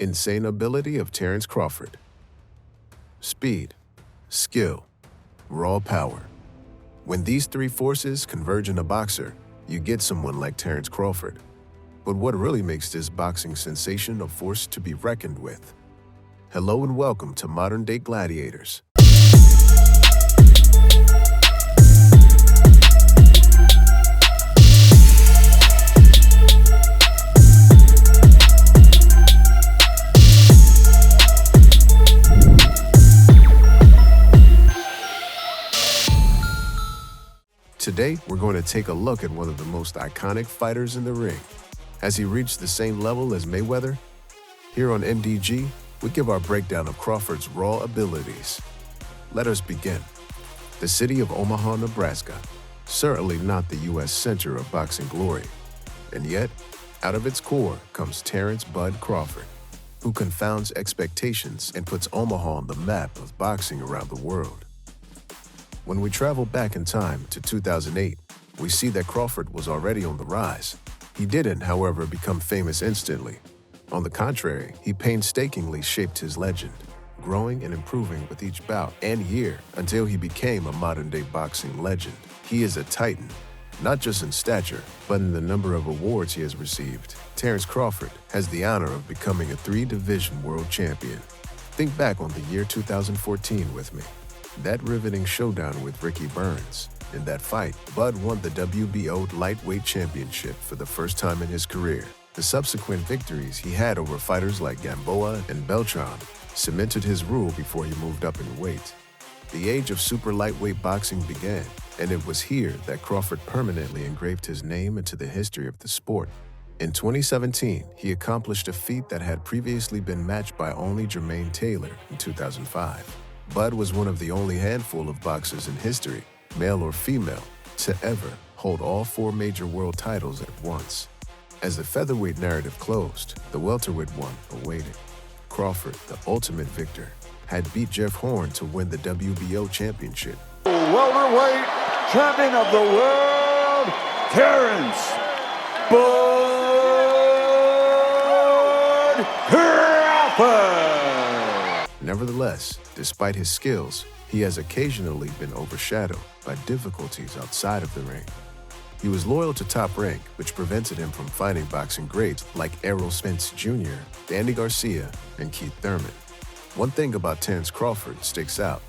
insane ability of Terence Crawford. Speed, skill, raw power. When these three forces converge in a boxer, you get someone like Terence Crawford. But what really makes this boxing sensation a force to be reckoned with? Hello and welcome to Modern Day Gladiators. Today, we're going to take a look at one of the most iconic fighters in the ring. Has he reached the same level as Mayweather? Here on MDG, we give our breakdown of Crawford's raw abilities. Let us begin. The city of Omaha, Nebraska, certainly not the U.S. center of boxing glory. And yet, out of its core comes Terence "Bud" Crawford, who confounds expectations and puts Omaha on the map of boxing around the world. When we travel back in time to 2008, we see that Crawford was already on the rise. He didn't, however, become famous instantly. On the contrary, he painstakingly shaped his legend, growing and improving with each bout and year until he became a modern-day boxing legend. He is a titan, not just in stature, but in the number of awards he has received. Terence Crawford has the honor of becoming a three-division world champion. Think back on the year 2014 with me. That riveting showdown with Ricky Burns. In that fight, Bud won the WBO lightweight championship for the first time in his career. The subsequent victories he had over fighters like Gamboa and Beltran cemented his rule before he moved up in weight. The age of super lightweight boxing began, and it was here that Crawford permanently engraved his name into the history of the sport. In 2017, he accomplished a feat that had previously been matched by only Jermaine Taylor in 2005. Bud was one of the only handful of boxers in history, male or female, to ever hold all four major world titles at once. As the featherweight narrative closed, the welterweight one awaited. Crawford, the ultimate victor, had beat Jeff Horn to win the WBO championship. Welterweight champion of the world, Terence "Bud" Crawford. Nevertheless, despite his skills, he has occasionally been overshadowed by difficulties outside of the ring. He was loyal to Top Rank, which prevented him from fighting boxing greats like Errolspencejr, Danny Garcia, and Keith Thurman. One thing about Terence Crawford sticks out.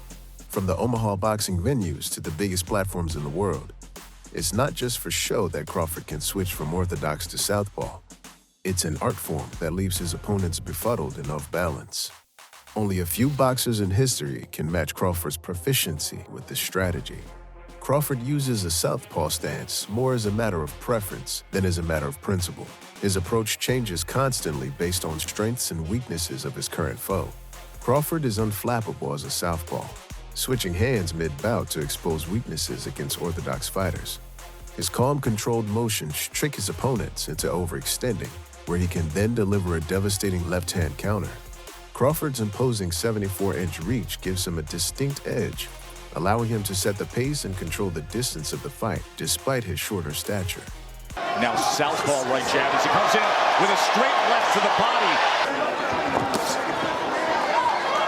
From the Omaha boxing venues to the biggest platforms in the world, it's not just for show that Crawford can switch from orthodox to southpaw. It's an art form that leaves his opponents befuddled and off balance. Only a few boxers in history can match Crawford's proficiency with this strategy. Crawford uses a southpaw stance more as a matter of preference than as a matter of principle. His approach changes constantly based on strengths and weaknesses of his current foe. Crawford is unflappable as a southpaw, switching hands mid-bout to expose weaknesses against orthodox fighters. His calm, controlled motions trick his opponents into overextending, where he can then deliver a devastating left-hand counter. Crawford's imposing 74-inch reach gives him a distinct edge, allowing him to set the pace and control the distance of the fight despite his shorter stature. Now southpaw right jab as he comes in with a straight left to the body.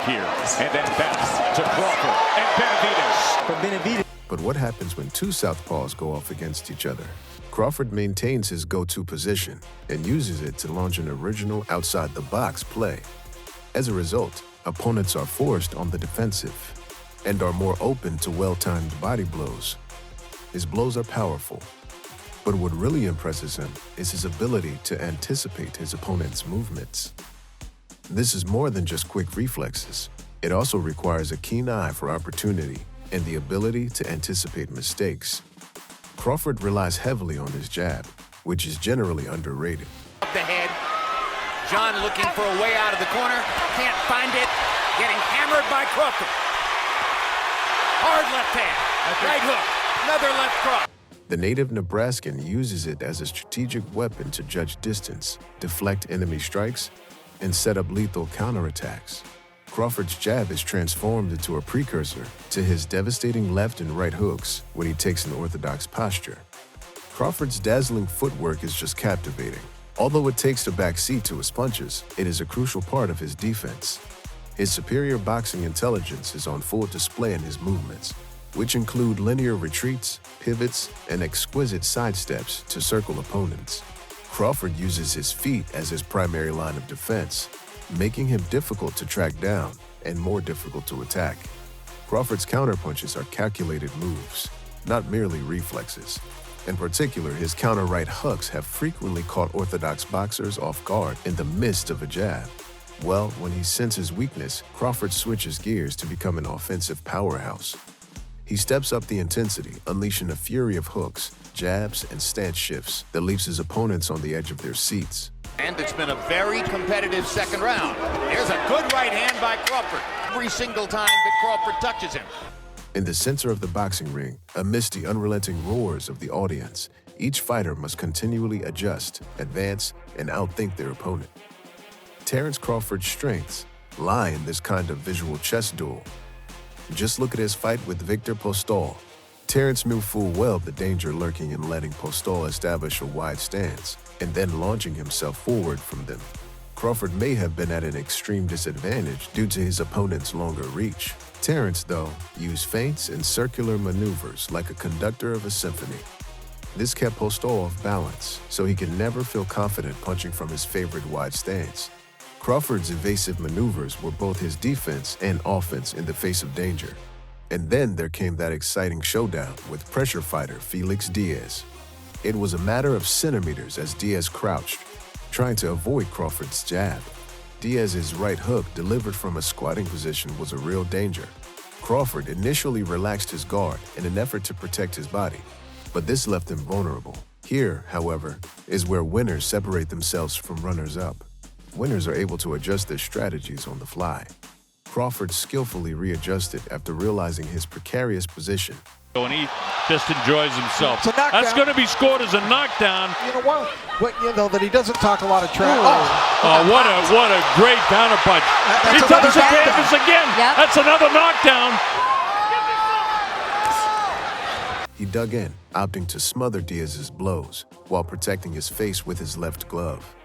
Here, and then back to Crawford and Benavidez. But what happens when two southpaws go off against each other? Crawford maintains his go-to position and uses it to launch an original outside-the-box play. As a result, opponents are forced on the defensive and are more open to well-timed body blows. His blows are powerful, but what really impresses him is his ability to anticipate his opponent's movements. This is more than just quick reflexes. It also requires a keen eye for opportunity and the ability to anticipate mistakes. Crawford relies heavily on his jab, which is generally underrated. Up the head. John looking for a way out of the corner, can't find it, getting hammered by Crawford. Hard left hand, right hook, another left cross. The native Nebraskan uses it as a strategic weapon to judge distance, deflect enemy strikes, and set up lethal counterattacks. Crawford's jab is transformed into a precursor to his devastating left and right hooks when he takes an orthodox posture. Crawford's dazzling footwork is just captivating, Although it takes a back seat to his punches, it is a crucial part of his defense. His superior boxing intelligence is on full display in his movements, which include linear retreats, pivots, and exquisite sidesteps to circle opponents. Crawford uses his feet as his primary line of defense, making him difficult to track down and more difficult to attack. Crawford's counterpunches are calculated moves, not merely reflexes. In particular, his counter-right hooks have frequently caught orthodox boxers off guard in the midst of a jab. Well, when he senses weakness, Crawford switches gears to become an offensive powerhouse. He steps up the intensity, unleashing a fury of hooks, jabs, and stance shifts that leaves his opponents on the edge of their seats. And it's been a very competitive second round. There's a good right hand by Crawford every single time that Crawford touches him. In the center of the boxing ring, amidst the unrelenting roars of the audience, each fighter must continually adjust, advance, and outthink their opponent. Terence Crawford's strengths lie in this kind of visual chess duel. Just look at his fight with Victor Postol. Terence knew full well the danger lurking in letting Postol establish a wide stance and then launching himself forward from them. Crawford may have been at an extreme disadvantage due to his opponent's longer reach. Terence, though, used feints and circular maneuvers like a conductor of a symphony. This kept Postol off balance, so he could never feel confident punching from his favorite wide stance. Crawford's evasive maneuvers were both his defense and offense in the face of danger. And then there came that exciting showdown with pressure fighter Felix Diaz. It was a matter of centimeters as Diaz crouched, trying to avoid Crawford's jab. Diaz's right hook delivered from a squatting position was a real danger. Crawford initially relaxed his guard in an effort to protect his body, but this left him vulnerable. Here, however, is where winners separate themselves from runners-up. Winners are able to adjust their strategies on the fly. Crawford skillfully readjusted after realizing his precarious position. And he just enjoys himself. It's a knockdown. That's going to be scored as a knockdown. You know what? That he doesn't talk a lot of trash. What a great counterpunch. He touches the canvas again. Yep. That's another knockdown. He dug in, opting to smother Diaz's blows while protecting his face with his left glove.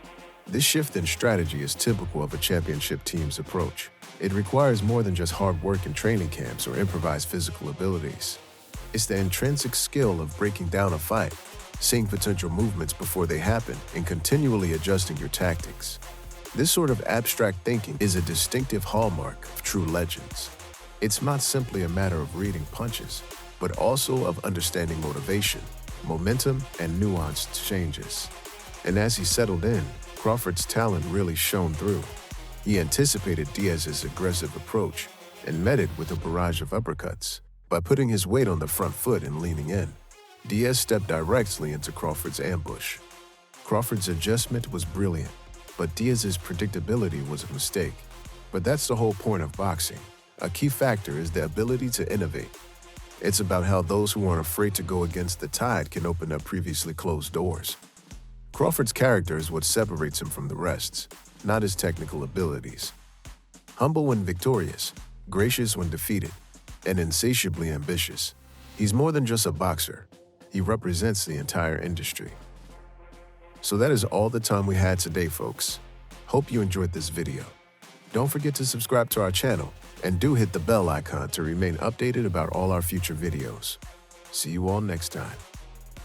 This shift in strategy is typical of a championship team's approach. It requires more than just hard work in training camps or improvised physical abilities. It's the intrinsic skill of breaking down a fight, seeing potential movements before they happen, and continually adjusting your tactics. This sort of abstract thinking is a distinctive hallmark of true legends. It's not simply a matter of reading punches, but also of understanding motivation, momentum, and nuanced changes. And as he settled in, Crawford's talent really shone through. He anticipated Diaz's aggressive approach and met it with a barrage of uppercuts. By putting his weight on the front foot and leaning in, Diaz stepped directly into Crawford's ambush. Crawford's adjustment was brilliant, but Diaz's predictability was a mistake. But that's the whole point of boxing. A key factor is the ability to innovate. It's about how those who aren't afraid to go against the tide can open up previously closed doors. Crawford's character is what separates him from the rest, not his technical abilities. Humble when victorious, gracious when defeated, and insatiably ambitious, he's more than just a boxer. He represents the entire industry. So that is all the time we had today, folks. Hope you enjoyed this video. Don't forget to subscribe to our channel and do hit the bell icon to remain updated about all our future videos. See you all next time.